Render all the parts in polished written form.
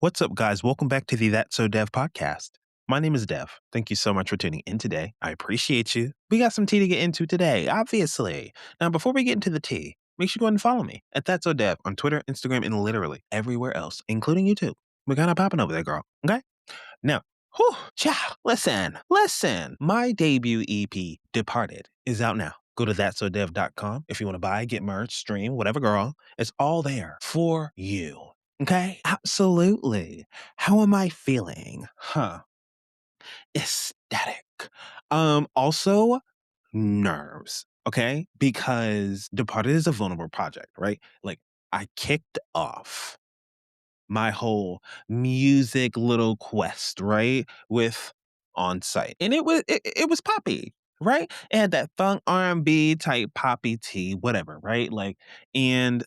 What's up, guys? Welcome back to the That's So Dev podcast. My name is Dev. Thank you so much for tuning in today. I appreciate you. We got some tea to get into today, obviously. Now, before we get into the tea, make sure you go ahead and follow me at That's So Dev on Twitter, Instagram, and literally everywhere else, including YouTube. We're kind of popping over there, girl. Okay? Now, listen. My debut EP, Departed, is out now. Go to thatsodev.com if you want to buy, get merch, stream, whatever, girl. It's all there for you. Okay? Absolutely. How am I feeling? Ecstatic. Also, nerves. Okay? Because Departed is a vulnerable project, right? Like, I kicked off my whole music little quest, right? With On Site. And it was poppy, right? It had that funk R&B type poppy tea, whatever, right? Like, and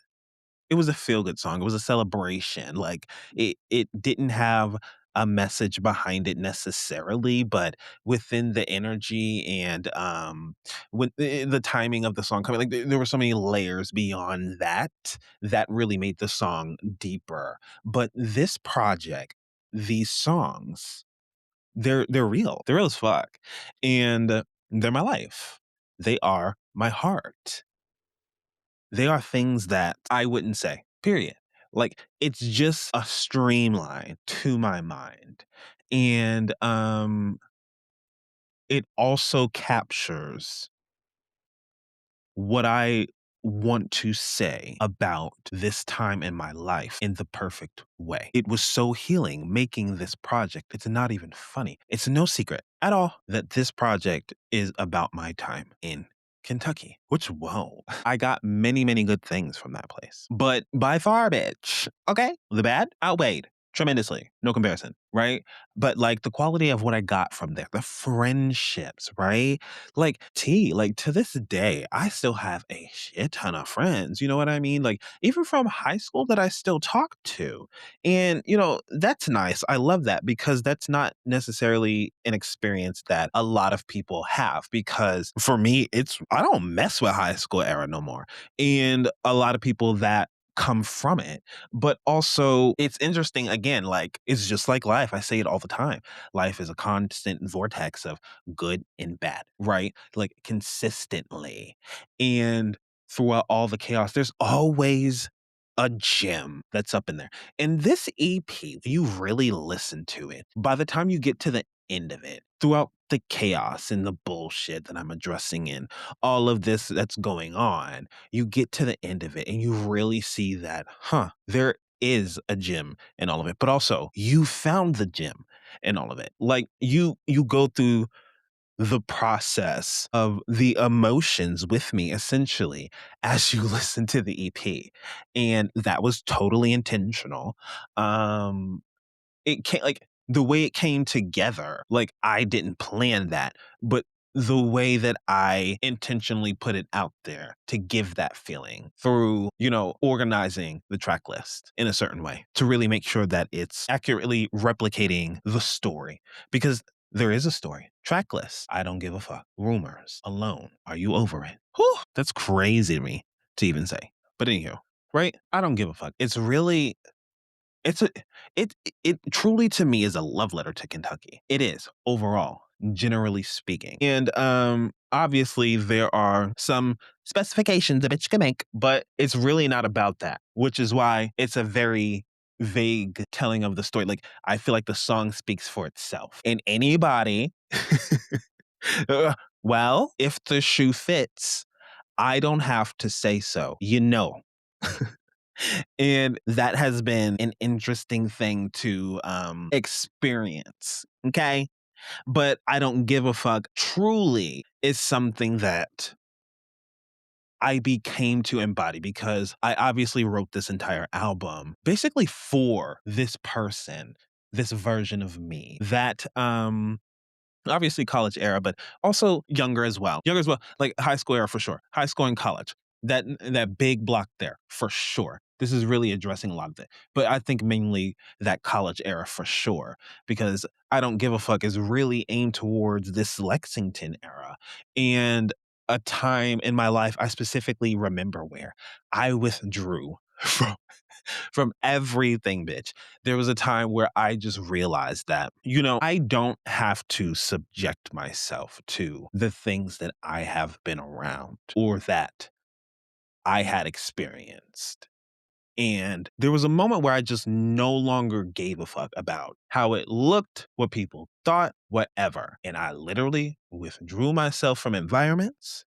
it was a feel good song. It was a celebration. Like, it didn't have a message behind it necessarily, but within the energy and with the timing of the song coming, like there were so many layers beyond that that really made the song deeper. But this project, these songs, they're real. They're real as fuck, and they're my life. They are my heart. They are things that I wouldn't say, period. Like, it's just a streamline to my mind. And it also captures what I want to say about this time in my life in the perfect way. It was so healing making this project. It's not even funny. It's no secret at all that this project is about my time in Kentucky, which, whoa, I got many, many good things from that place. But by far, bitch, okay, the bad outweighed tremendously. No comparison, right? But like the quality of what I got from there, the friendships, right? Like T, like to this day, I still have a shit ton of friends. You know what I mean? Like even from high school that I still talk to. And, that's nice. I love that because that's not necessarily an experience that a lot of people have. Because for me, I don't mess with high school era no more. And a lot of people that come from it. But also, it's interesting again, like it's just like life. I say it all the time. Life is a constant vortex of good and bad, right? Like consistently. And throughout all the chaos, there's always a gem that's up in there. And this EP, you really listen to it. By the time you get to the end of it, throughout the chaos and the bullshit that I'm addressing in all of this that's going on, you get to the end of it and you really see that, there is a gem in all of it. But also, you found the gem in all of it. Like you go through the process of the emotions with me essentially as you listen to the EP. And that was totally intentional. Um it came like the way it came together, like I didn't plan that, but the way that I intentionally put it out there to give that feeling through, organizing the track list in a certain way to really make sure that it's accurately replicating the story. Because there is a story. Track list. I don't give a fuck. Rumors. Alone. Are you over it? Whew, that's crazy to me to even say. But anyhow, right? I don't give a fuck. It's really it's a it truly to me is a love letter to Kentucky. It is overall, generally speaking. And obviously there are some specifications a bitch can make, but it's really not about that, which is why it's a very vague telling of the story. Like I feel like the song speaks for itself. And anybody well, if the shoe fits, I don't have to say so. You know. And that has been an interesting thing to experience. Okay. But I don't give a fuck truly is something that I became to embody because I obviously wrote this entire album basically for this person, this version of me that obviously college era, but also younger as well. Younger as well, like high school era for sure. High school and college. That big block there for sure. This is really addressing a lot of it. But I think mainly that college era for sure. Because I don't give a fuck is really aimed towards this Lexington era. And a time in my life I specifically remember where I withdrew from from everything, bitch. There was a time where I just realized that, I don't have to subject myself to the things that I have been around or that I had experienced. And there was a moment where I just no longer gave a fuck about how it looked, what people thought, whatever. And I literally withdrew myself from environments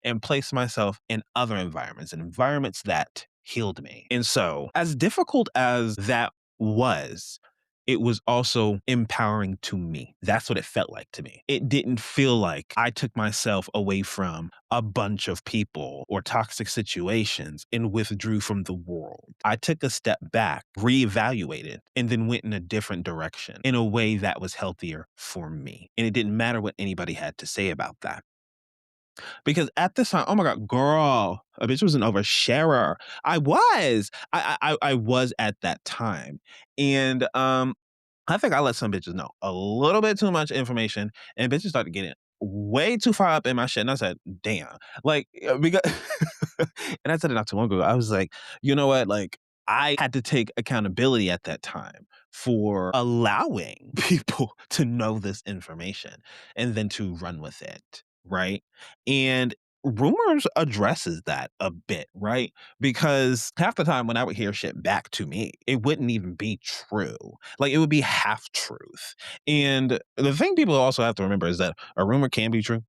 and place myself in other environments and environments that healed me. And so, as difficult as that was, it was also empowering to me. That's what it felt like to me. It didn't feel like I took myself away from a bunch of people or toxic situations and withdrew from the world. I took a step back, reevaluated, and then went in a different direction in a way that was healthier for me. And it didn't matter what anybody had to say about that. Because at this time, oh my god, girl, a bitch was an oversharer. I was. I was at that time. And I think I let some bitches know a little bit too much information, and bitches started getting way too far up in my shit. And I said, damn. Like, because and I said it not too long ago. I was like, you know what? Like, I had to take accountability at that time for allowing people to know this information and then to run with it. Right. And rumors addresses that a bit, right? Because half the time when I would hear shit back to me, it wouldn't even be true. Like it would be half truth. And the thing people also have to remember is that a rumor can be true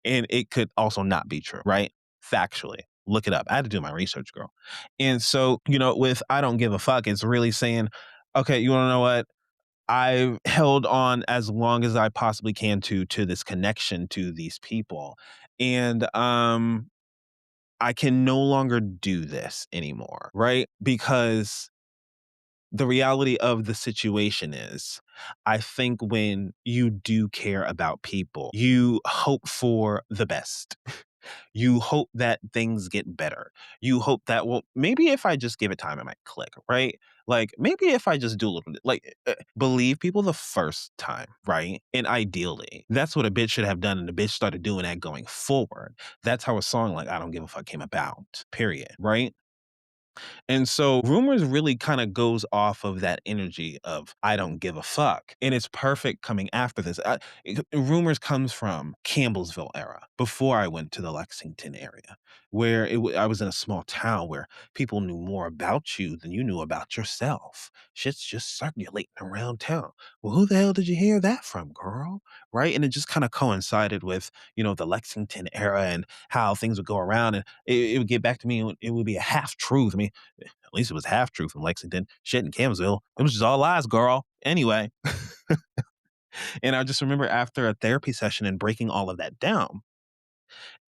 and it could also not be true, right? Factually. Look it up. I had to do my research, girl. And so, with I don't give a fuck, it's really saying, okay, you want to know what? I've held on as long as I possibly can to this connection to these people. And I can no longer do this anymore, right? Because the reality of the situation is, I think when you do care about people, you hope for the best. You hope that things get better. You hope that, well, maybe if I just give it time, it might click, right? Like, maybe if I just do a little bit, like, believe people the first time, right? And ideally, that's what a bitch should have done. And the bitch started doing that going forward. That's how a song like I Don't Give a Fuck came about, period, right? And so rumors really kind of goes off of that energy of I don't give a fuck. And it's perfect coming after this. Rumors comes from Campbellsville era before I went to the Lexington area where I was in a small town where people knew more about you than you knew about yourself. Shit's just circulating around town. Well, who the hell did you hear that from, girl? Right? And it just kind of coincided with, the Lexington era and how things would go around and it would get back to me. It would be a half truth. I mean, at least it was half truth in Lexington. Shit in Camsville. It was just all lies, girl. Anyway. And I just remember after a therapy session and breaking all of that down,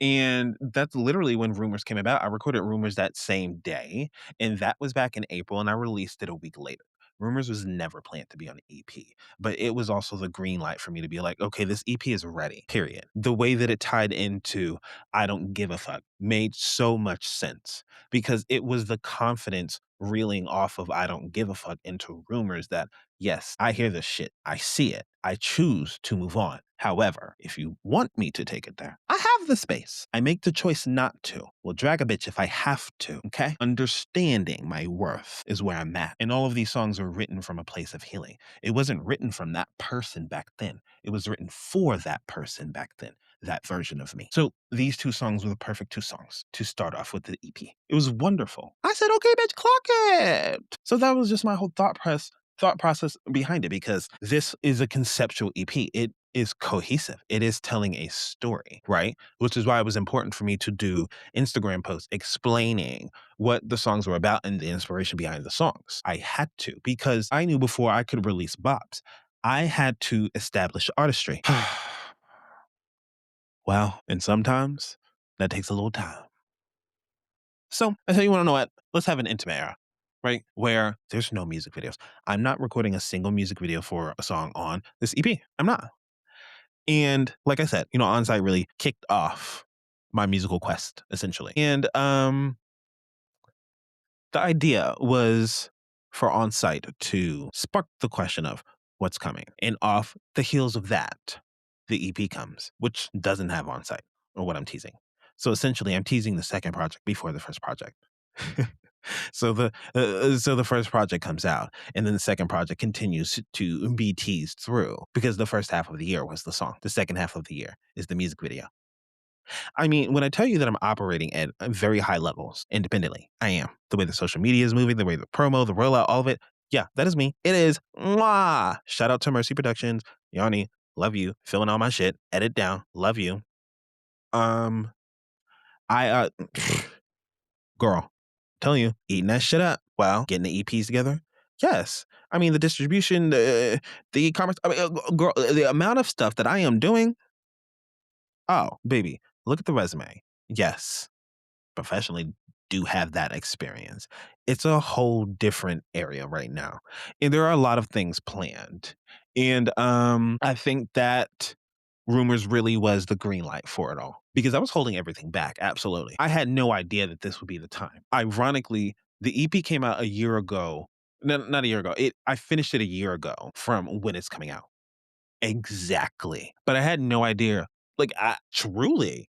and that's literally when Rumors came about. I recorded Rumors that same day, and that was back in April, and I released it a week later. Rumors was never planned to be on an EP, but it was also the green light for me to be like, okay, this EP is ready, period. The way that it tied into I Don't Give a Fuck made so much sense because it was the confidence reeling off of I Don't Give a Fuck into Rumors that, yes, I hear this shit. I see it. I choose to move on. However, if you want me to take it there, I have the space. I make the choice not to. Will drag a bitch if I have to, okay? Understanding my worth is where I'm at. And all of these songs were written from a place of healing. It wasn't written from that person back then. It was written for that person back then, that version of me. So these two songs were the perfect two songs to start off with the EP. It was wonderful. I said, okay, bitch, clock it. So that was just my whole thought process behind it because this is a conceptual EP. It is cohesive. It is telling a story, right? Which is why it was important for me to do Instagram posts explaining what the songs were about and the inspiration behind the songs. I had to because I knew before I could release bops, I had to establish artistry. Well, and sometimes that takes a little time. So I said, you want to know what? Let's have an intimate era, right? Where there's no music videos. I'm not recording a single music video for a song on this EP. I'm not. And like I said, Onsite really kicked off my musical quest, essentially. And the idea was for Onsite to spark the question of what's coming. And off the heels of that, the EP comes, which doesn't have Onsite or what I'm teasing. So essentially, I'm teasing the second project before the first project. So the first project comes out, and then the second project continues to be teased through because the first half of the year was the song. The second half of the year is the music video. I mean, when I tell you that I'm operating at very high levels independently, I am. The way the social media is moving, the way the promo, the rollout, all of it. Yeah, that is me. It is. Mwah! Shout out to Mercy Productions. Yanni, love you. Filling all my shit. Edit down. Love you. Um, I girl, telling you, eating that shit up while getting the EPs together. Yes. I mean, the distribution, the e-commerce, I mean, girl, the amount of stuff that I am doing. Oh, baby, look at the resume. Yes, professionally do have that experience. It's a whole different area right now. And there are a lot of things planned. And I think that rumors really was the green light for it all because I was holding everything back. Absolutely. I had no idea that this would be the time. Ironically, the EP came out a year ago. No, not a year ago. I finished it a year ago from when it's coming out. Exactly. But I had no idea. Like, I truly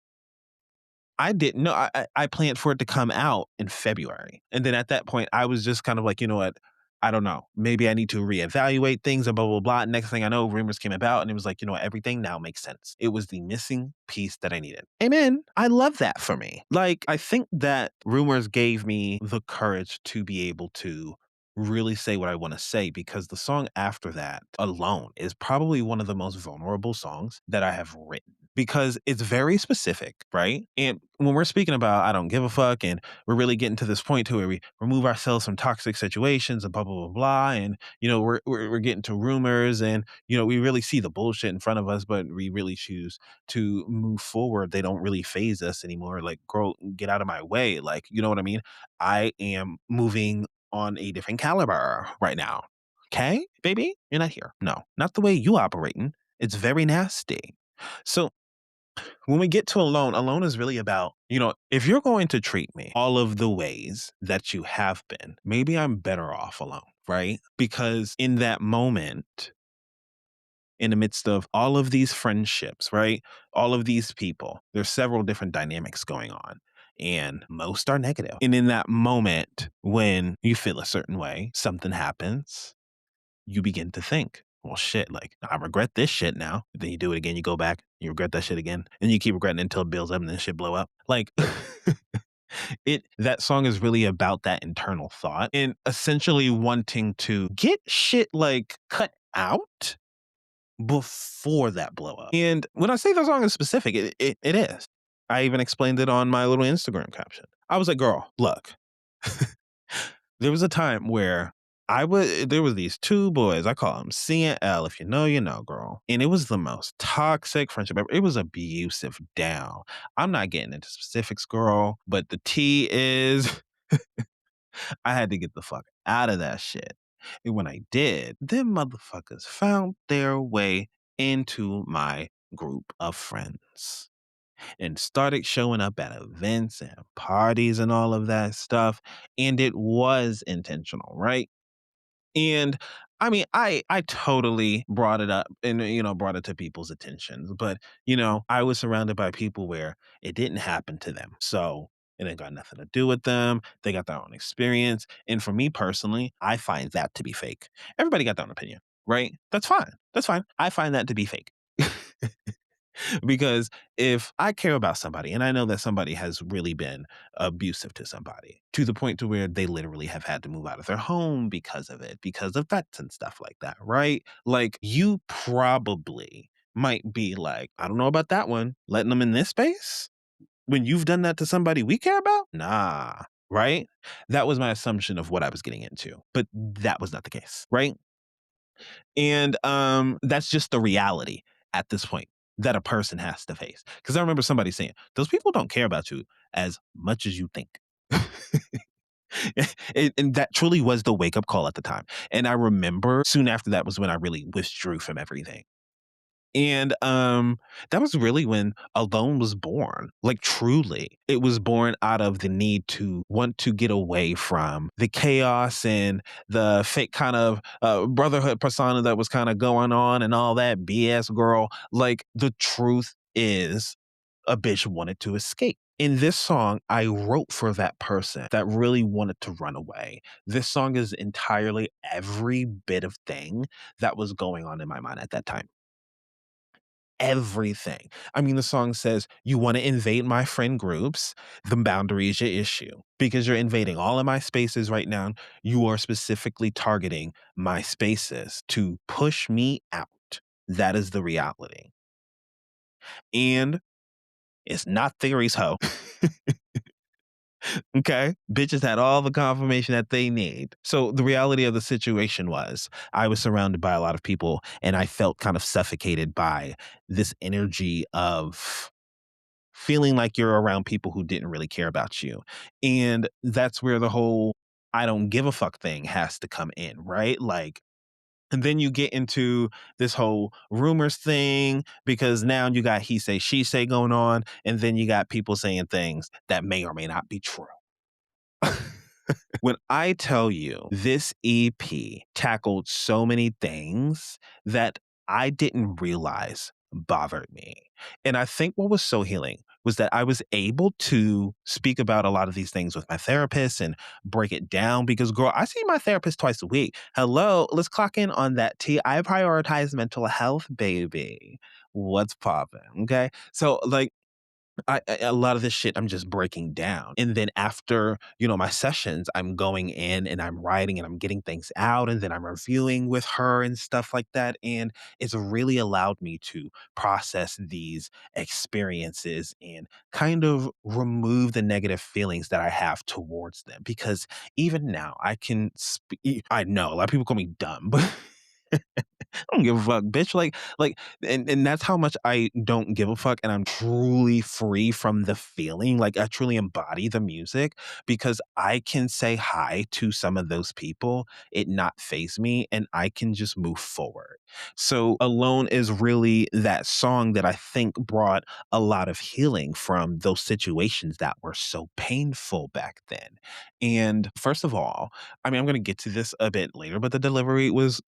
I didn't know. I planned for it to come out in February, and then at that point, I was just kind of like, you know what? I don't know. Maybe I need to reevaluate things and blah blah blah. Next thing I know, rumors came about, and it was like, you know what? Everything now makes sense. It was the missing piece that I needed. Amen. I love that for me. Like, I think that rumors gave me the courage to be able to really say what I want to say because the song after that alone is probably one of the most vulnerable songs that I have written because it's very specific, right? And when we're speaking about I don't give a fuck and we're really getting to this point to where we remove ourselves from toxic situations and blah blah blah blah and you know we're getting to rumors and you know we really see the bullshit in front of us but we really choose to move forward. They don't really phase us anymore. Like, girl, get out of my way. Like, you know what I mean? I am moving on a different caliber right now. Okay, baby? You're not here. No, not the way you operating. It's very nasty. So when we get to alone, alone is really about, you know, if you're going to treat me all of the ways that you have been, maybe I'm better off alone, right? Because in that moment, in the midst of all of these friendships, right? All of these people, there's several different dynamics going on. And most are negative. And in that moment, when you feel a certain way, something happens, you begin to think, well, shit, like, I regret this shit now. Then you do it again, you go back, you regret that shit again, and you keep regretting it until it builds up and then shit blow up. Like, that song is really about that internal thought and essentially wanting to get shit like cut out before that blow up. And when I say the song is specific, it is. I even explained it on my little Instagram caption. I was like, girl, look, there was a time where there was these two boys, I call them C and L, if you know, you know, girl. And it was the most toxic friendship ever. It was abusive down. I'm not getting into specifics, girl, but the T is I had to get the fuck out of that shit. And when I did, them motherfuckers found their way into my group of friends and started showing up at events and parties and all of that stuff. And it was intentional, right? And I mean, I totally brought it up and, you know, brought it to people's attentions. But, you know, I was surrounded by people where it didn't happen to them. So it ain't got nothing to do with them. They got their own experience. And for me personally, I find that to be fake. Everybody got their own opinion, right? That's fine. That's fine. I find that to be fake. Because if I care about somebody and I know that somebody has really been abusive to somebody to the point to where they literally have had to move out of their home because of it, because of vets and stuff like that, right? Like, you probably might be like, I don't know about that one, letting them in this space when you've done that to somebody we care about? Nah, right? That was my assumption of what I was getting into, but that was not the case, right? And that's just the reality at this point that a person has to face. Because I remember somebody saying, those people don't care about you as much as you think. And that truly was the wake up call at the time. And I remember soon after that was when I really withdrew from everything. And that was really when Alone was born. Like, truly, it was born out of the need to want to get away from the chaos and the fake kind of brotherhood persona that was kind of going on and all that BS, girl. Like, the truth is, a bitch wanted to escape. In this song, I wrote for that person that really wanted to run away. This song is entirely every bit of thing that was going on in my mind at that time. Everything. I mean, the song says, "You wanna invade my friend groups, the boundary is your issue. Because you're invading all of my spaces right now, you are specifically targeting my spaces to push me out. That is the reality." And it's not theories, ho. Okay? Bitches had all the confirmation that they need. So the reality of the situation was I was surrounded by a lot of people and I felt kind of suffocated by this energy of feeling like you're around people who didn't really care about you. And that's where the whole I don't give a fuck thing has to come in, right? Like, and then you get into this whole rumors thing because now you got he say, she say going on. And then you got people saying things that may or may not be true. When I tell you this EP tackled so many things that I didn't realize bothered me. And I think what was so healing was that I was able to speak about a lot of these things with my therapist and break it down because, girl, I see my therapist twice a week. Hello, let's clock in on that T. I prioritize mental health, baby. What's popping? Okay. So, like, a lot of this shit I'm just breaking down. And then after, my sessions, I'm going in and I'm writing and I'm getting things out and then I'm reviewing with her and stuff like that. And it's really allowed me to process these experiences and kind of remove the negative feelings that I have towards them. Because even now I can speak, I know a lot of people call me dumb, but I don't give a fuck, bitch. And that's how much I don't give a fuck, and I'm truly free from the feeling. Like I truly embody the music because I can say hi to some of those people, it not phase me, and I can just move forward. So Alone is really that song that I think brought a lot of healing from those situations that were so painful back then. And first of all, I mean, I'm gonna get to this a bit later, but the delivery was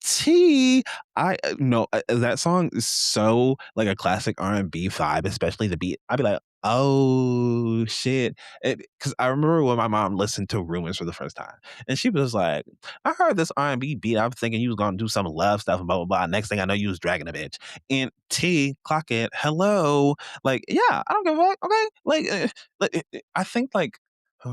T, I no, that song is so like a classic R&B vibe, especially the beat. I'd be like, "Oh, shit." Because I remember when my mom listened to Rumors for the first time, and she was like, "I heard this R&B beat. I was thinking you was gonna do some love stuff and blah, blah, blah. Next thing I know, you was dragging a bitch." And T, clock it, hello. Like, yeah, I don't give a fuck, okay? I think, like,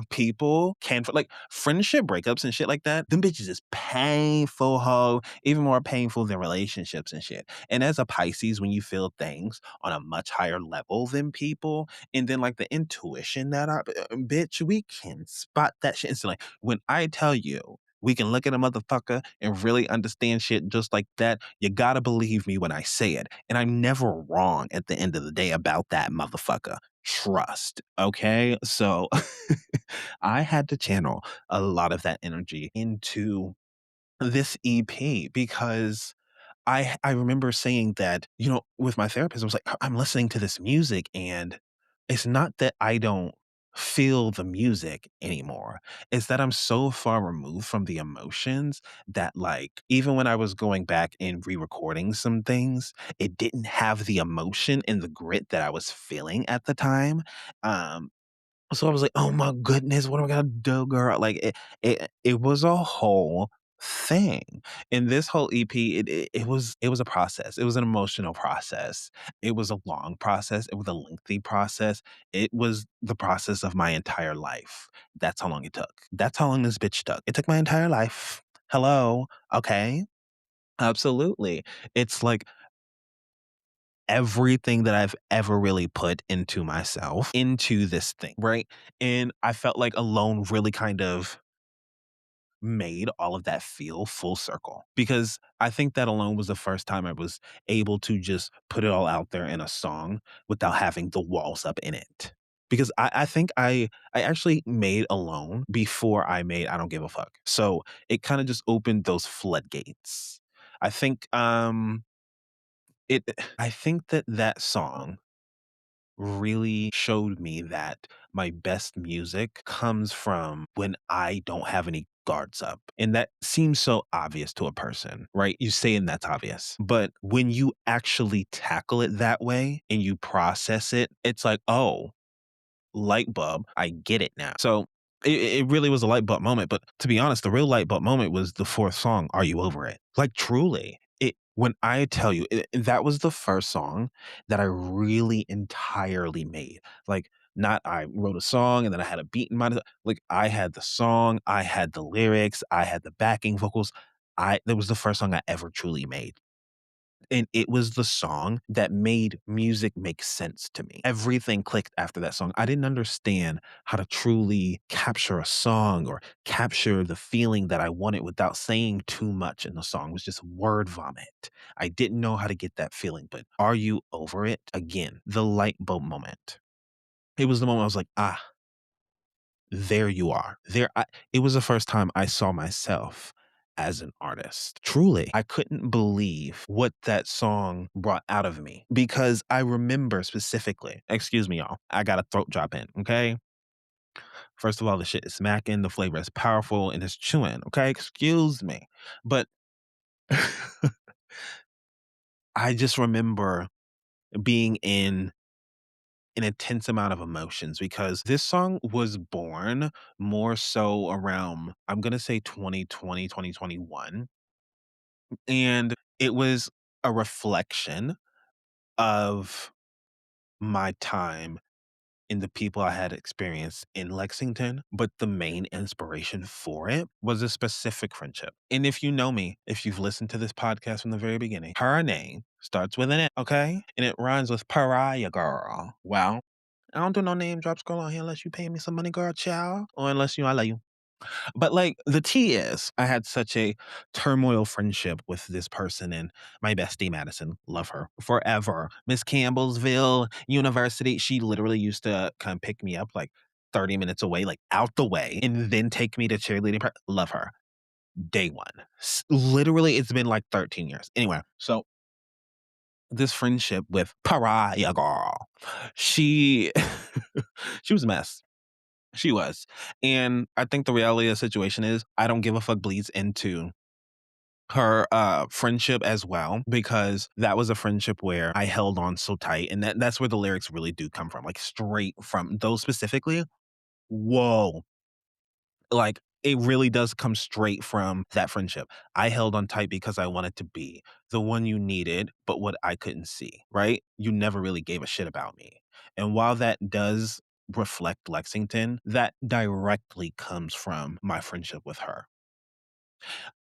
people can like friendship breakups and shit like that. Them bitches is painful, ho, even more painful than relationships and shit. And as a Pisces, when you feel things on a much higher level than people, and then like the intuition that bitch, we can spot that shit instantly. When I tell you we can look at a motherfucker and really understand shit just like that, you gotta believe me when I say it. And I'm never wrong at the end of the day about that motherfucker. Trust. Okay. So I had to channel a lot of that energy into this EP because I remember saying that, with my therapist, I was like, I'm listening to this music and it's not that I don't feel the music anymore. It's that I'm so far removed from the emotions that like even when I was going back and re-recording some things, it didn't have the emotion and the grit that I was feeling at the time. Um so I was like, "Oh my goodness, what am I gonna do, girl?" Like it was a whole thing. And this whole EP, it was a process. It was an emotional process. It was a long process. It was a lengthy process. It was the process of my entire life. That's how long it took. That's how long this bitch took. It took my entire life. Hello. Okay. Absolutely. It's like everything that I've ever really put into myself into this thing, right? And I felt like Alone really kind of made all of that feel full circle because I think that Alone was the first time I was able to just put it all out there in a song without having the walls up in it. Because I think I actually made Alone before I made I Don't Give a Fuck. So it kind of just opened those floodgates. I think it I think that that song really showed me that my best music comes from when I don't have any guards up. And that seems so obvious to a person, right? You say and that's obvious. But when you actually tackle it that way and you process it, it's like, oh. light bulb. I get it now. So it really was a light bulb moment. But to be honest, the real light bulb moment was the fourth song, Are You Over It? Like truly. When I tell you that was the first song that I really entirely made. Like not I wrote a song and then I had a beat in mind. Like I had the song, I had the lyrics, I had the backing vocals. I That was the first song I ever truly made. And it was the song that made music make sense to me. Everything clicked after that song. I didn't understand how to truly capture a song or capture the feeling that I wanted without saying too much in the song. It was just word vomit. I didn't know how to get that feeling, but Are You Over It? Again, the light bulb moment. It was the moment I was like, ah, there you are. It was the first time I saw myself as an artist. Truly, I couldn't believe what that song brought out of me because I remember specifically, excuse me, y'all, I got a throat drop in, okay? First of all, the shit is smacking, the flavor is powerful, and it's chewing, okay? Excuse me. But I just remember being in an intense amount of emotions because this song was born more so around, I'm going to say 2020, 2021. And it was a reflection of my time and the people I had experienced in Lexington. But the main inspiration for it was a specific friendship. And if you know me, if you've listened to this podcast from the very beginning, her name starts with an N, okay? And it rhymes with pariah girl. Well, I don't do no name drops, girl, on here unless you pay me some money, girl, child, or unless I love you. But like the tea is, I had such a turmoil friendship with this person and my bestie Madison, love her forever. Miss Campbellsville University, she literally used to come pick me up like 30 minutes away, like out the way, and then take me to cheerleading. Love her. Day one. Literally, it's been like 13 years. Anyway, so this friendship with Pariah Girl, she she was a mess. She was. And I think the reality of the situation is I don't give a fuck bleeds into her friendship as well because that was a friendship where I held on so tight and that's where the lyrics really do come from, like straight from those specifically. Whoa. Like, it really does come straight from that friendship. I held on tight because I wanted to be the one you needed, but what I couldn't see, right? You never really gave a shit about me. And while that does reflect Lexington, that directly comes from my friendship with her.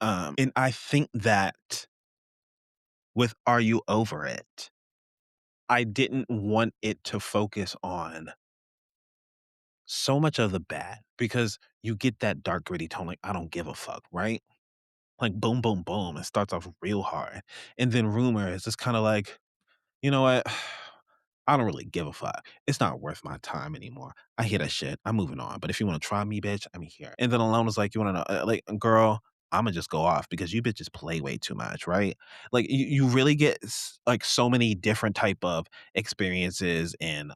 And I think that with Are You Over It? I didn't want it to focus on so much of the bad because you get that dark, gritty tone, like, I don't give a fuck, right? Like boom, boom, boom. It starts off real hard. And then rumor is just kind of like, you know what? I don't really give a fuck. It's not worth my time anymore. I hear that shit. I'm moving on. But if you want to try me, bitch, I'm here. And then Alone was like, you want to know, like, girl, I'm gonna just go off because you bitches play way too much, right? Like you really get like so many different type of experiences and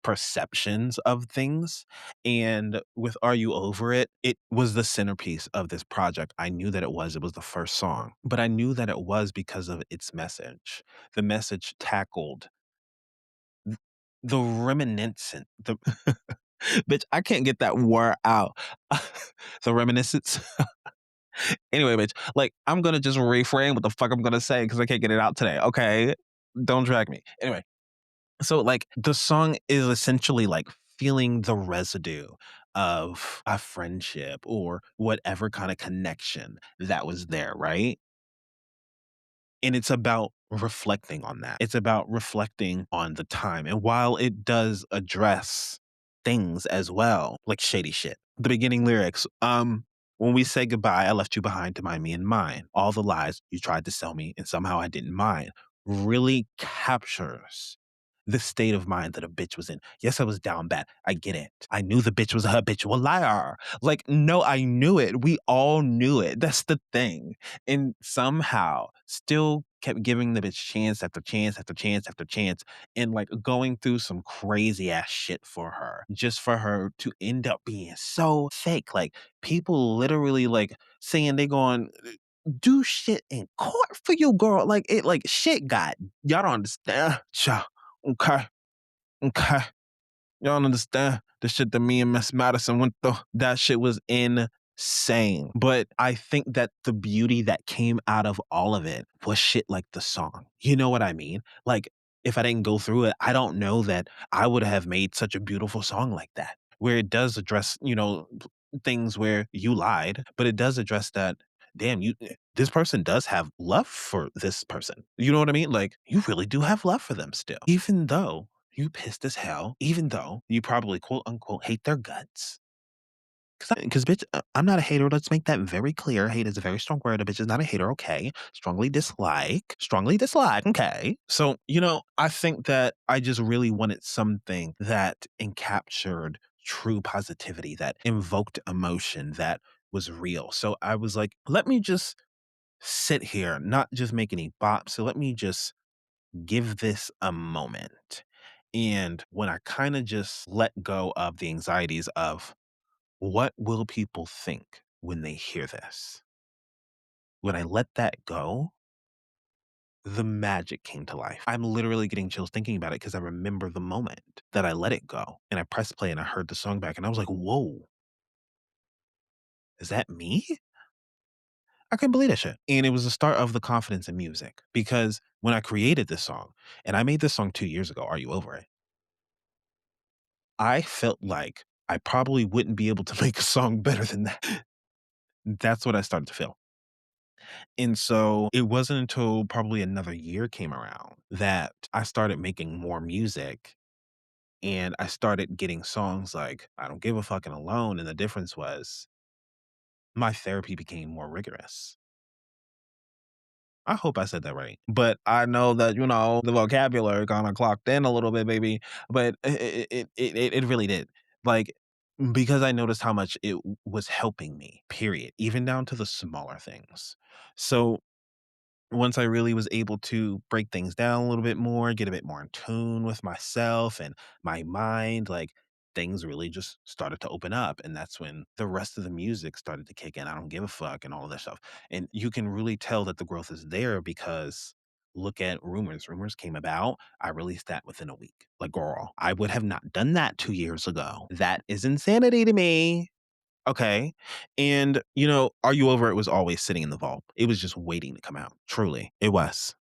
perceptions of things. And with Are You Over It? It was the centerpiece of this project. I knew that it was. It was the first song, but I knew that it was because of its message. The message tackled the reminiscent, the bitch, I can't get that word out. The reminiscence. Anyway, bitch, like, I'm gonna just reframe what the fuck I'm gonna say because I can't get it out today, okay? Don't drag me. Anyway, so, like, the song is essentially, like, feeling the residue of a friendship or whatever kinda connection that was there, right? And it's about reflecting on that. It's about reflecting on the time. And while it does address things as well, like shady shit, the beginning lyrics, when we say goodbye, I left you behind to mind me and mine. All the lies you tried to sell me, and somehow I didn't mind, really captures the state of mind that a bitch was in. Yes, I was down bad. I get it. I knew the bitch was a habitual liar. Like, no, I knew it. We all knew it. That's the thing. And somehow still kept giving the bitch chance after chance after chance after chance and like going through some crazy ass shit for her just for her to end up being so fake. Like people literally like saying they going do shit in court for you, girl. Like it like shit got y'all don't understand. Cha. Okay. Okay. Y'all don't understand the shit that me and Miss Madison went through. That shit was insane. But I think that the beauty that came out of all of it was shit like the song. You know what I mean? Like, if I didn't go through it, I don't know that I would have made such a beautiful song like that, where it does address, things where you lied, but it does address that, damn, this person does have love for this person. You know what I mean? Like, you really do have love for them still, even though you pissed as hell, even though you probably quote unquote hate their guts. Because bitch, I'm not a hater. Let's make that very clear. Hate is a very strong word. A bitch is not a hater. Okay. Strongly dislike. Strongly dislike. Okay. So, I think that I just really wanted something that encaptured true positivity, that invoked emotion, that was real. So I was like, let me just sit here, not just make any bops. So let me just give this a moment. And when I kind of just let go of the anxieties of what will people think when they hear this, when I let that go, the magic came to life. I'm literally getting chills thinking about it because I remember the moment that I let it go and I pressed play and I heard the song back and I was like, whoa, is that me? I couldn't believe that shit. And it was the start of the confidence in music because when I created this song, and I made this song 2 years ago, Are You Over It? I felt like I probably wouldn't be able to make a song better than that. That's what I started to feel. And so it wasn't until probably another year came around that I started making more music and I started getting songs like I Don't Give a Fucking Alone. And the difference was my therapy became more rigorous. I hope I said that right. But I know that, the vocabulary kind of clocked in a little bit, baby. But it really did. Like, because I noticed how much it was helping me, period, even down to the smaller things. So once I really was able to break things down a little bit more, get a bit more in tune with myself and my mind, like things really just started to open up. And that's when the rest of the music started to kick in. I don't give a fuck and all of that stuff. And you can really tell that the growth is there because look at Rumors. Rumors came about. I released that within a week. Like, girl, I would have not done that 2 years ago. That is insanity to me. Okay. And, Are You Over It was always sitting in the vault. It was just waiting to come out. Truly, it was.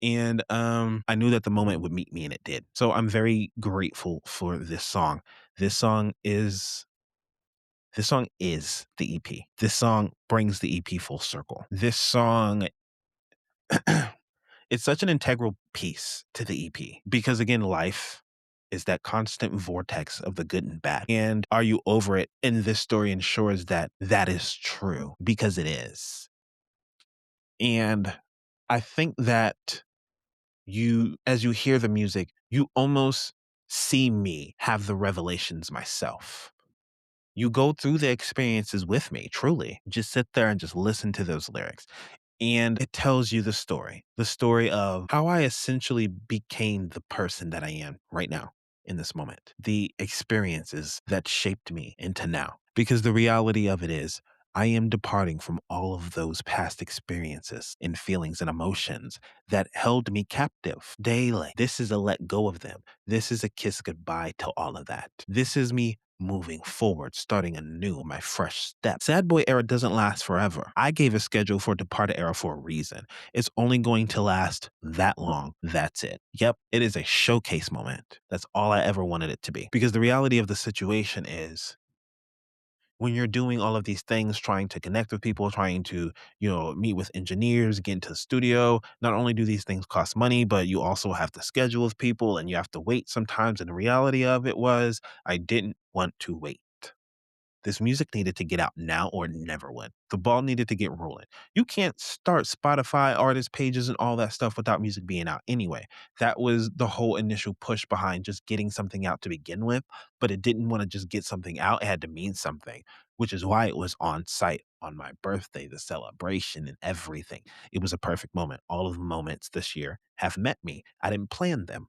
And I knew that the moment would meet me and it did. So I'm very grateful for this song. This song is this song is the EP. This song brings the EP full circle. This song it's such an integral piece to the EP because again, life is that constant vortex of the good and bad. And Are You Over It? And this story ensures that that is true because it is. And I think that as you hear the music, you almost see me have the revelations myself. You go through the experiences with me, truly. Just sit there and just listen to those lyrics. And it tells you the story of how I essentially became the person that I am right now in this moment, the experiences that shaped me into now. Because the reality of it is, I am departing from all of those past experiences and feelings and emotions that held me captive daily. This is a let go of them. This is a kiss goodbye to all of that. This is me moving forward, starting anew, my fresh step. Sad boy era doesn't last forever. I gave a schedule for departed era for a reason. It's only going to last that long. That's it. Yep, it is a showcase moment. That's all I ever wanted it to be. Because the reality of the situation is when you're doing all of these things, trying to connect with people, trying to, meet with engineers, get into the studio, not only do these things cost money, but you also have to schedule with people and you have to wait sometimes. And the reality of it was I didn't want to wait. This music needed to get out now or it never would. The ball needed to get rolling. You can't start Spotify artist pages and all that stuff without music being out anyway. That was the whole initial push behind just getting something out to begin with, but it didn't want to just get something out. It had to mean something, which is why it was on site on my birthday, the celebration and everything. It was a perfect moment. All of the moments this year have met me. I didn't plan them.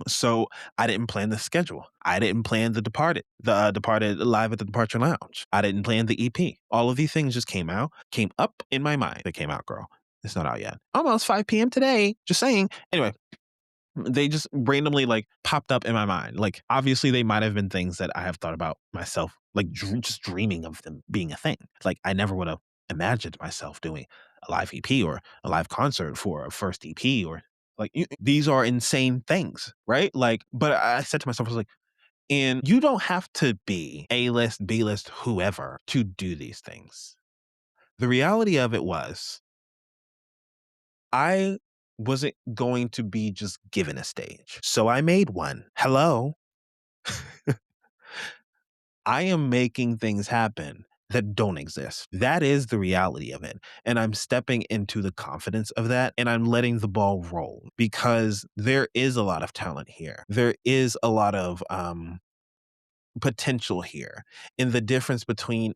So I didn't plan the schedule. I didn't plan the Departed live at the Departure Lounge. I didn't plan the EP. All of these things just came up in my mind. They came out, girl. It's not out yet. Almost 5 p.m. today. Just saying. Anyway, They just randomly, like, popped up in my mind. Like, obviously, they might have been things that I have thought about myself, like, just dreaming of them being a thing. Like, I never would have imagined myself doing a live EP or a live concert for a first EP or, like, these are insane things, right? Like, but I said to myself, I was like, and you don't have to be A-list, B-list, whoever to do these things. The reality of it was I wasn't going to be just given a stage. So I made one. Hello. I am making things happen that don't exist. That is the reality of it. And I'm stepping into the confidence of that and I'm letting the ball roll because there is a lot of talent here. There is a lot of potential here. And the difference between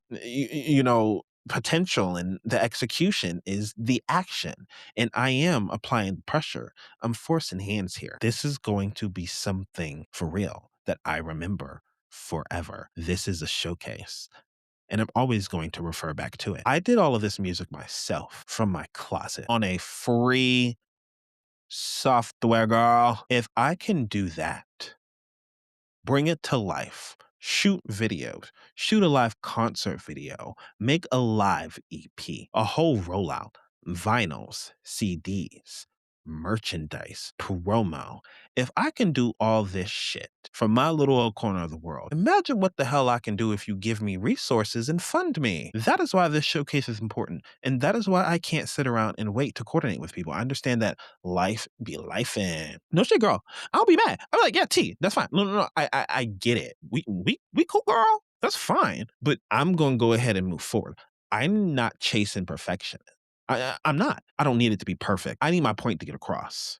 potential and the execution is the action. And I am applying pressure. I'm forcing hands here. This is going to be something for real that I remember forever. This is a showcase. And I'm always going to refer back to it. I did all of this music myself from my closet on a free software, girl. If I can do that, bring it to life, shoot videos, shoot a live concert video, make a live EP, a whole rollout, vinyls, CDs, merchandise, promo. If I can do all this shit from my little old corner of the world, imagine what the hell I can do if you give me resources and fund me. That is why this showcase is important. And that is why I can't sit around and wait to coordinate with people. I understand that life be life in. No shit, girl. I'll be mad. I'll be like, yeah, T, that's fine. No. I get it. We cool, girl. That's fine. But I'm gonna go ahead and move forward. I'm not chasing perfection. I'm not. I don't need it to be perfect. I need my point to get across.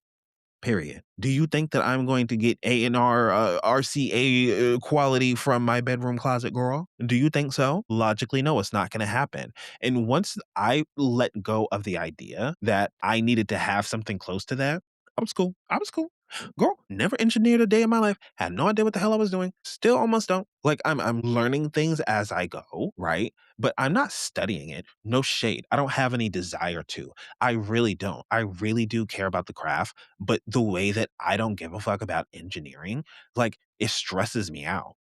Period. Do you think that I'm going to get A&R, RCA quality from my bedroom closet, girl? Do you think so? Logically, no, it's not going to happen. And once I let go of the idea that I needed to have something close to that, I was cool. I was cool. Girl, never engineered a day in my life. Had no idea what the hell I was doing. Still almost don't. Like I'm learning things as I go, right? But I'm not studying it. No shade. I don't have any desire to. I really don't. I really do care about the craft, but the way that I don't give a fuck about engineering, like it stresses me out.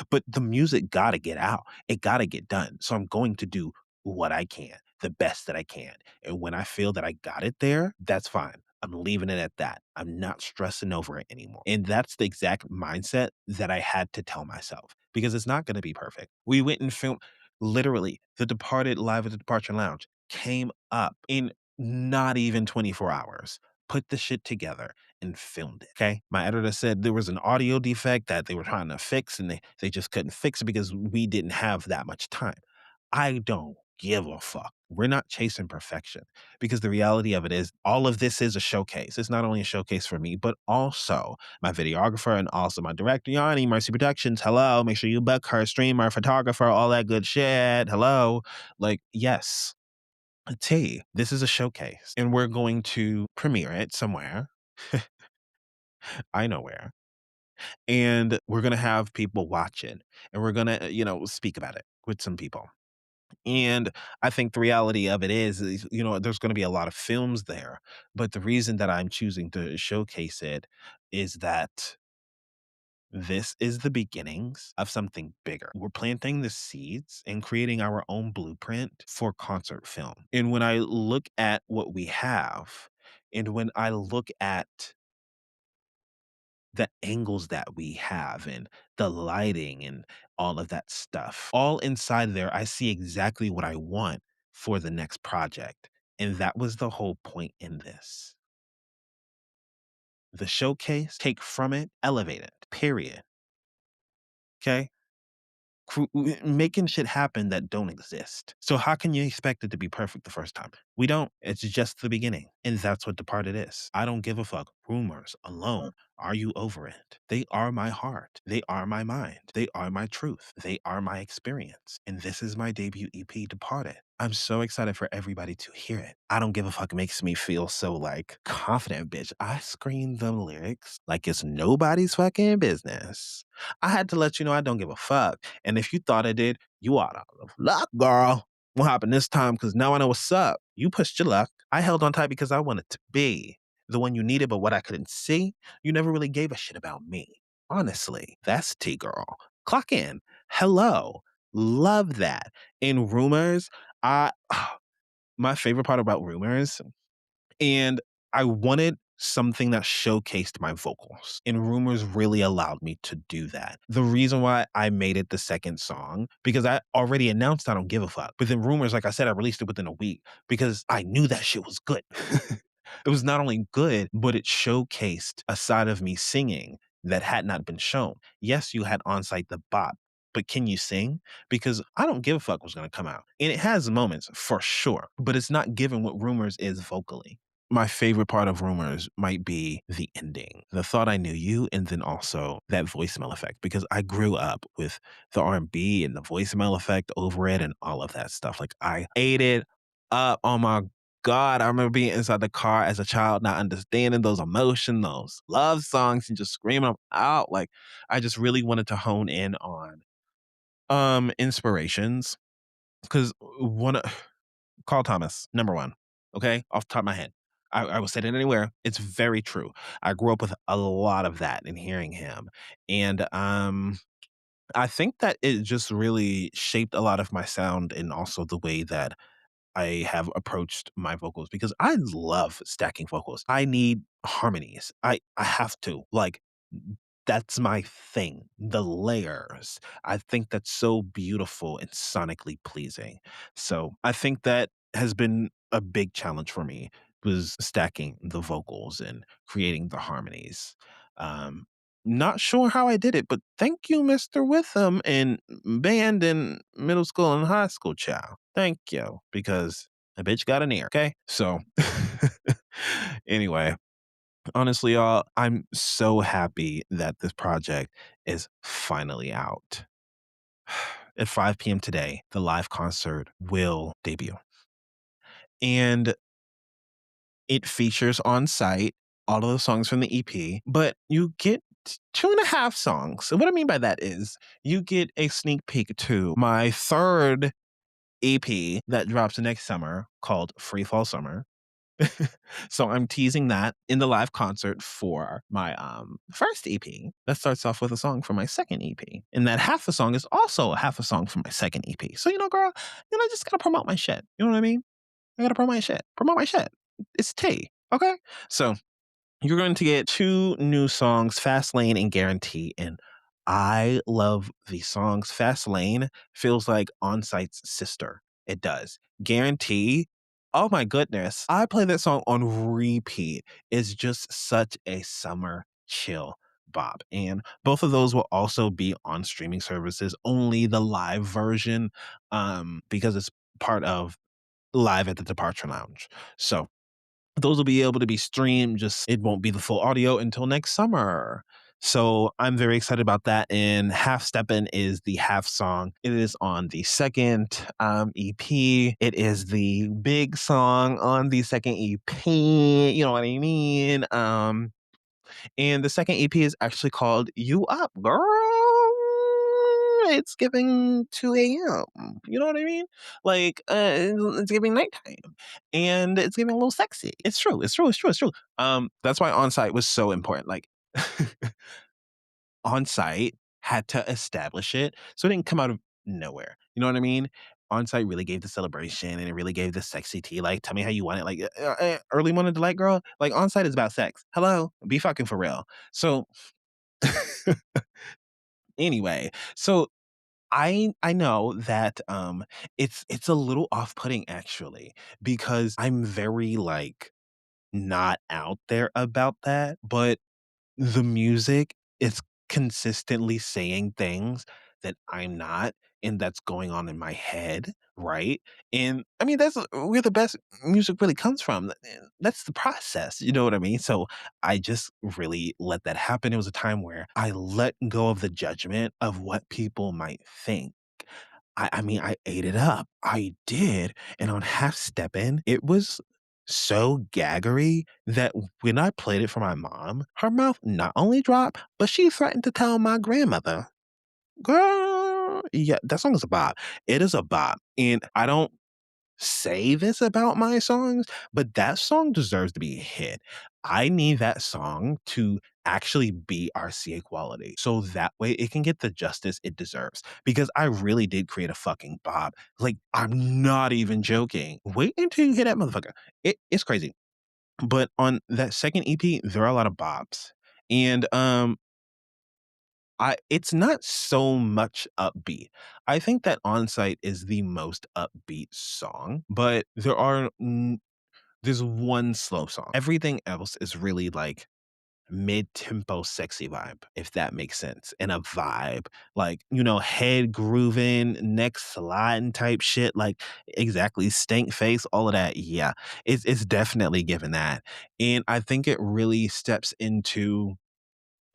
But the music got to get out. It got to get done. So I'm going to do what I can, the best that I can. And when I feel that I got it there, that's fine. I'm leaving it at that. I'm not stressing over it anymore. And that's the exact mindset that I had to tell myself because it's not going to be perfect. We went and filmed literally The Departed Live at the Departure Lounge came up in not even 24 hours. Put the shit together and filmed it. Okay. My editor said there was an audio defect that they were trying to fix and they just couldn't fix it because we didn't have that much time. I don't give a fuck. We're not chasing perfection because the reality of it is all of this is a showcase. It's not only a showcase for me, but also my videographer and also my director, Yanni, Mercy Productions. Hello. Make sure you book her, streamer, photographer, all that good shit. Hello. Like, yes. T, this is a showcase and we're going to premiere it somewhere. I know where. And we're going to have people watch it and we're going to, speak about it with some people. And I think the reality of it is, there's going to be a lot of films there. But the reason that I'm choosing to showcase it is that this is the beginnings of something bigger. We're planting the seeds and creating our own blueprint for concert film. And when I look at what we have, and when I look at the angles that we have and the lighting and all of that stuff. All inside there, I see exactly what I want for the next project. And that was the whole point in this. The showcase, take from it, elevate it, period. Okay? Making shit happen that don't exist. So how can you expect it to be perfect the first time? We don't. It's just the beginning. And that's what Departed is. I don't give a fuck. Rumors alone. Are you over it? They are my heart. They are my mind. They are my truth. They are my experience. And this is my debut EP, Departed. I'm so excited for everybody to hear it. I don't give a fuck. It makes me feel so like confident, bitch. I scream the lyrics like it's nobody's fucking business. I had to let you know I don't give a fuck. And if you thought I did, you out of luck, girl. What happened this time? Because now I know what's up. You pushed your luck. I held on tight because I wanted to be. the one you needed, but what I couldn't see, you never really gave a shit about me. Honestly, that's T girl. Clock in. Hello. Love that. In Rumors, I my favorite part about Rumors, and I wanted something that showcased my vocals, and Rumors really allowed me to do that. The reason why I made it the second song, because I already announced I don't give a fuck. But then Rumors, like I said, I released it within a week because I knew that shit was good. It was not only good, but it showcased a side of me singing that had not been shown. Yes, you had on site the bop, but can you sing? Because I don't give a fuck what's gonna come out. And it has moments for sure, but it's not given what Rumors is vocally. My favorite part of Rumors might be the ending, the thought I knew you, and then also that voicemail effect, because I grew up with the R&B and the voicemail effect over it and all of that stuff. Like I ate it up. Oh my God, I remember being inside the car as a child, not understanding those emotions, those love songs, and just screaming them out. Like I just really wanted to hone in on inspirations, because one Carl Thomas, number one. Okay, off the top of my head, I will say it anywhere. It's very true. I grew up with a lot of that and hearing him, and I think that it just really shaped a lot of my sound and also the way that I have approached my vocals, because I love stacking vocals. I need harmonies. I have to. Like that's my thing. The layers. I think that's so beautiful and sonically pleasing. So, I think that has been a big challenge for me, was stacking the vocals and creating the harmonies. Um not sure how I did it, but thank you, Mr. Witham, and band in middle school and high school, child. Thank you, because a bitch got an ear. Okay. So, anyway, honestly, y'all, I'm so happy that this project is finally out. At 5 p.m. today, the live concert will debut. And it features on site all of the songs from the EP, but you get two and a half songs. And what I mean by that is you get a sneak peek to my third EP that drops next summer called Free Fall Summer. So I'm teasing that in the live concert for my first EP that starts off with a song from my second EP. And that half a song is also half a song from my second EP. So, girl, I just gotta promote my shit. You know what I mean? I gotta promote my shit. Promote my shit. It's tea. Okay? So you're going to get two new songs, Fast Lane and Guarantee. And I love these songs. Fast Lane feels like Onsite's sister. It does. Guarantee. Oh my goodness. I play that song on repeat. It's just such a summer chill bop. And both of those will also be on streaming services, only the live version, because it's part of Live at the Departure Lounge. So those will be able to be streamed, just it won't be the full audio until next summer. So I'm very excited about that. And Half Steppin' is the half song. It is on the second EP. It is the big song on the second EP. You know what I mean? And the second EP is actually called You Up, Girl. It's giving 2 a.m. You know what I mean? Like, it's giving nighttime. And it's giving a little sexy. It's true. It's true. It's true. It's true. That's why on site was so important. Like, on site had to establish it. So it didn't come out of nowhere. You know what I mean? On site really gave the celebration and it really gave the sexy tea. Like, tell me how you want it. Like, early morning delight, girl. Like, on site is about sex. Hello, be fucking for real. So, anyway, so I know that it's a little off putting actually, because I'm very like not out there about that, but the music is consistently saying things that I'm not, and that's going on in my head, right? And I mean, that's where the best music really comes from. That's the process, you know what I mean? So I just really let that happen. It was a time where I let go of the judgment of what people might think. I mean, I ate it up. I did. And on Half Steppin', it was so gaggery that when I played it for my mom, her mouth not only dropped, but she threatened to tell my grandmother. Girl, yeah, that song is a bop. It is a bop. And I don't say this about my songs, but that song deserves to be a hit. I need that song to actually be RCA quality so that way it can get the justice it deserves because I really did create a fucking bop. Like, I'm not even joking. Wait until you hear that motherfucker. It's crazy. But on that second EP, there are a lot of bops. And it's not so much upbeat. I think that Onsite is the most upbeat song, but there's one slow song. Everything else is really like mid-tempo sexy vibe, if that makes sense. And a vibe, like, head grooving, neck sliding type shit, like exactly stank face, all of that. Yeah. It's definitely given that. And I think it really steps into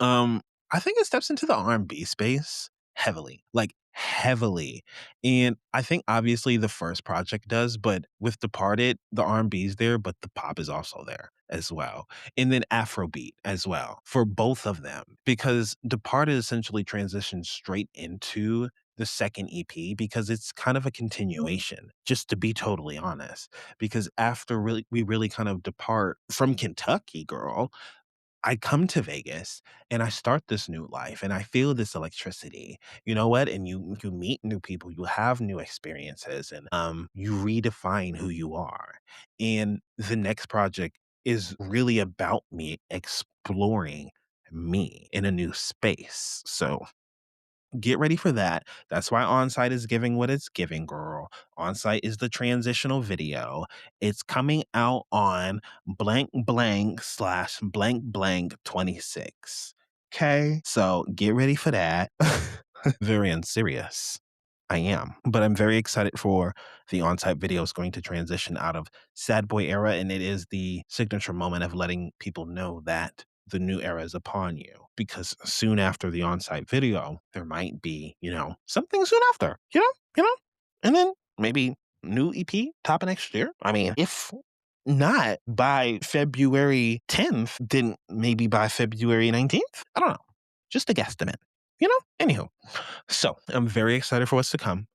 um, I think it steps into the R&B space heavily, like heavily. And I think obviously the first project does, but with Departed, the R&B is there, but the pop is also there as well. And then Afrobeat as well for both of them because Departed essentially transitions straight into the second EP because it's kind of a continuation, just to be totally honest. Because after we really kind of depart from Kentucky, girl, I come to Vegas and I start this new life and I feel this electricity. You know what? And you meet new people, you have new experiences and you redefine who you are. And the next project is really about me exploring me in a new space. So get ready for that. That's why Onsite is giving what it's giving, girl. Onsite is the transitional video. It's coming out on blank blank slash blank blank 26. Okay. So get ready for that. Very unserious. I am. But I'm very excited for the on-site video is going to transition out of sad boy era, and it is the signature moment of letting people know that the new era is upon you. Because soon after the on-site video, there might be, something soon after, and then maybe new EP top of next year. I mean, if not by February 10th, then maybe by February 19th. I don't know. Just a guesstimate, Anywho. So I'm very excited for what's to come.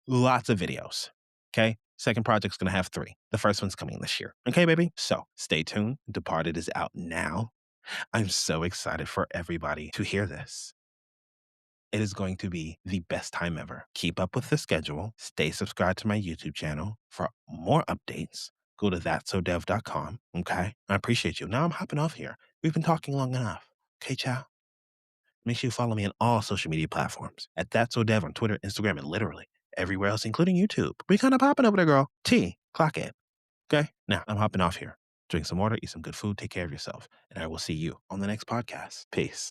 Lots of videos. Okay. Second project's going to have 3. The first one's coming this year. Okay, baby? So stay tuned. Departed is out now. I'm so excited for everybody to hear this. It is going to be the best time ever. Keep up with the schedule. Stay subscribed to my YouTube channel for more updates. Go to thatsowdev.com. Okay. I appreciate you. Now I'm hopping off here. We've been talking long enough. Okay, ciao. Make sure you follow me on all social media platforms at That's So Dev on Twitter, Instagram, and literally everywhere else, including YouTube. We kind of popping over there, girl. Clock it. Okay. Now I'm hopping off here. Drink some water, eat some good food, take care of yourself, and I will see you on the next podcast. Peace.